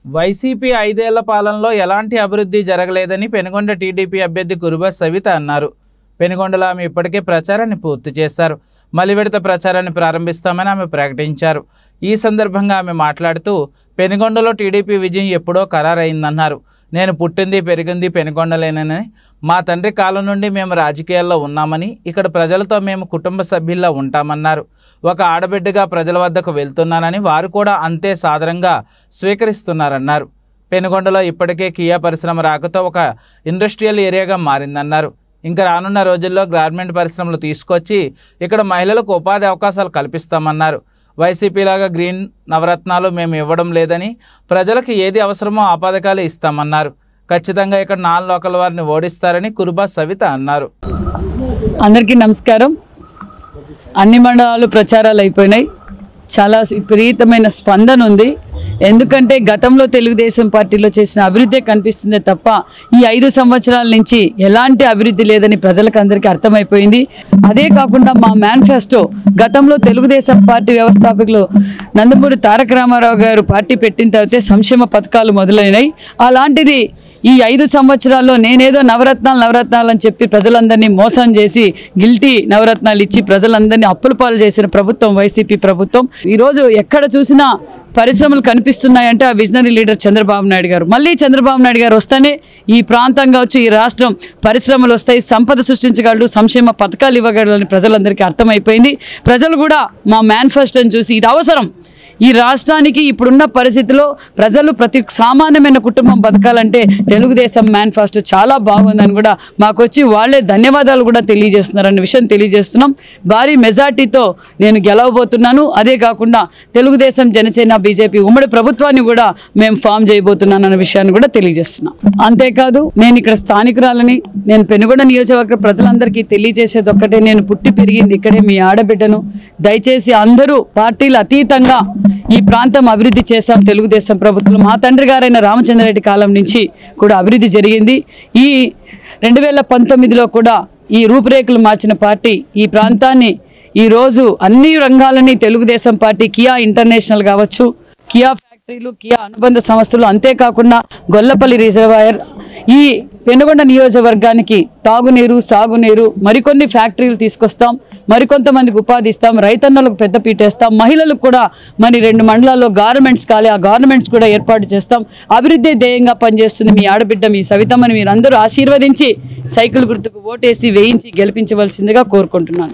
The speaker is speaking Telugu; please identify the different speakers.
Speaker 1: వైసీపీ 5 ఏళ్ల పాలనలో ఎలాంటి అభివృద్ధి జరగలేదని పెనుగొండ టీడీపీ అభ్యర్థి కురుబ సవిత అన్నారు. పెనుగొండలో ఆమె ఇప్పటికే ప్రచారాన్ని పూర్తి చేశారు. మలి విడత ప్రచారాన్ని ప్రారంభిస్తామని ఆమె ప్రకటించారు. ఈ సందర్భంగా ఆమె మాట్లాడుతూ పెనుగొండలో టీడీపీ విజయం ఎప్పుడో ఖరారైందన్నారు. నేను పుట్టింది పెరిగింది పెనుగొండలేనని, మా తండ్రి కాలం నుండి మేము రాజకీయాల్లో ఉన్నామని, ఇక్కడ ప్రజలతో మేము కుటుంబ సభ్యుల్లా ఉంటామన్నారు. ఒక ఆడబిడ్డగా ప్రజల వద్దకు వెళ్తున్నానని, వారు కూడా అంతే సాదరంగా స్వీకరిస్తున్నారన్నారు. పెనుగొండలో ఇప్పటికే కియా పరిశ్రమ రాకతో ఒక ఇండస్ట్రియల్ ఏరియాగా మారిందన్నారు. ఇంకా రానున్న రోజుల్లో గార్మెంట్ పరిశ్రమలు తీసుకొచ్చి ఇక్కడ మహిళలకు ఉపాధి అవకాశాలు కల్పిస్తామన్నారు. వైసీపీలాగా గ్రీన్ నవరత్నాలు మేము ఇవ్వడం లేదని, ప్రజలకు ఏది అవసరమో ఆ పథకాలు ఇస్తామన్నారు. ఖచ్చితంగా ఇక్కడ నాన్ లోకల్ వారిని ఓడిస్తారని కురుబ సవిత అన్నారు.
Speaker 2: అందరికీ నమస్కారం. అన్ని మండలాలు ప్రచారాలు అయిపోయినాయి. చాలా విపరీతమైన స్పందన ఉంది. ఎందుకంటే గతంలో తెలుగుదేశం పార్టీలో చేసిన అభివృద్ధి కనిపిస్తుందే తప్ప ఈ 5 సంవత్సరాల నుంచి ఎలాంటి అభివృద్ధి లేదని ప్రజలకు అందరికీ అర్థమైపోయింది. అదే కాకుండా మా మేనిఫెస్టో గతంలో తెలుగుదేశం పార్టీ వ్యవస్థాపకులు నందమూరి తారక రామారావు గారు పార్టీ పెట్టిన తర్వాత సంక్షేమ పథకాలు మొదలైనాయి. అలాంటిది ఈ 5 సంవత్సరాల్లో నేనేదో నవరత్నాలు అని చెప్పి ప్రజలందరినీ మోసం చేసి గిల్టీ నవరత్నాలు ఇచ్చి ప్రజలందరినీ అప్పుల పాలు చేసిన ప్రభుత్వం వైసీపీ ప్రభుత్వం. ఈరోజు ఎక్కడ చూసినా పరిశ్రమలు కనిపిస్తున్నాయంటే ఆ విజనరీ లీడర్ చంద్రబాబు నాయుడు గారు. మళ్ళీ చంద్రబాబు నాయుడు గారు వస్తేనే ఈ ప్రాంతం కావచ్చు, ఈ రాష్ట్రం పరిశ్రమలు వస్తాయి, సంపద సృష్టించగలడు, సంక్షేమ పథకాలు ఇవ్వగలరని ప్రజలందరికీ అర్థమైపోయింది. ప్రజలు కూడా మా మేనిఫెస్టోని చూసి ఇది అవసరం, ఈ రాష్ట్రానికి ఇప్పుడున్న పరిస్థితిలో ప్రజలు ప్రతి సామాన్యమైన కుటుంబం బతకాలంటే తెలుగుదేశం మేనిఫెస్టో చాలా బాగుందని కూడా మాకు వచ్చి వాళ్ళే ధన్యవాదాలు కూడా తెలియజేస్తున్నారన్న విషయం తెలియజేస్తున్నాం. భారీ మెజార్టీతో నేను గెలవబోతున్నాను. అదే కాకుండా తెలుగుదేశం, జనసేన, బీజేపీ ఉమ్మడి ప్రభుత్వాన్ని కూడా మేము ఫామ్ చేయబోతున్నాను అన్న విషయాన్ని కూడా తెలియజేస్తున్నాం. అంతేకాదు నేను ఇక్కడ స్థానికురాలని, నేను పెనుగొండ నియోజకవర్గ ప్రజలందరికీ తెలియజేసేది ఒక్కటే, నేను పుట్టి పెరిగింది ఇక్కడే, మీ ఆడబిడ్డను. దయచేసి అందరూ పార్టీలు అతీతంగా ఈ ప్రాంతం అభివృద్ధి చేశాం. తెలుగుదేశం ప్రభుత్వం మా తండ్రి గారైన రామచంద్రారెడ్డి కాలం నుంచి కూడా అభివృద్ధి జరిగింది. ఈ 2019లో కూడా ఈ రూపురేఖలు మార్చిన పార్టీ ఈ ప్రాంతాన్ని ఈరోజు అన్ని రంగాలని తెలుగుదేశం పార్టీ కియా ఇంటర్నేషనల్ కావచ్చు, కియా ఫ్యాక్టరీలు, కియా అనుబంధ సంస్థలు, అంతేకాకుండా గొల్లపల్లి రిజర్వాయర్, ఈ పెనుగొండ నియోజకవర్గానికి తాగునీరు, సాగునీరు, మరికొన్ని ఫ్యాక్టరీలు తీసుకొస్తాం, మరికొంతమందికి ఉపాధి ఇస్తాం, రైతన్నలకు పెద్ద పీటేస్తాం, మహిళలకు కూడా మరి 2 మండలాల్లో గార్మెంట్స్ కాలే, ఆ గార్మెంట్స్ కూడా ఏర్పాటు చేస్తాం. అభివృద్ధి ధ్యేయంగా పనిచేస్తుంది మీ ఆడబిడ్డ, మీ సవితమ్మని మీరందరూ ఆశీర్వదించి సైకిల్ గుర్తుకు ఓటేసి వేయించి గెలిపించవలసిందిగా కోరుకుంటున్నాను.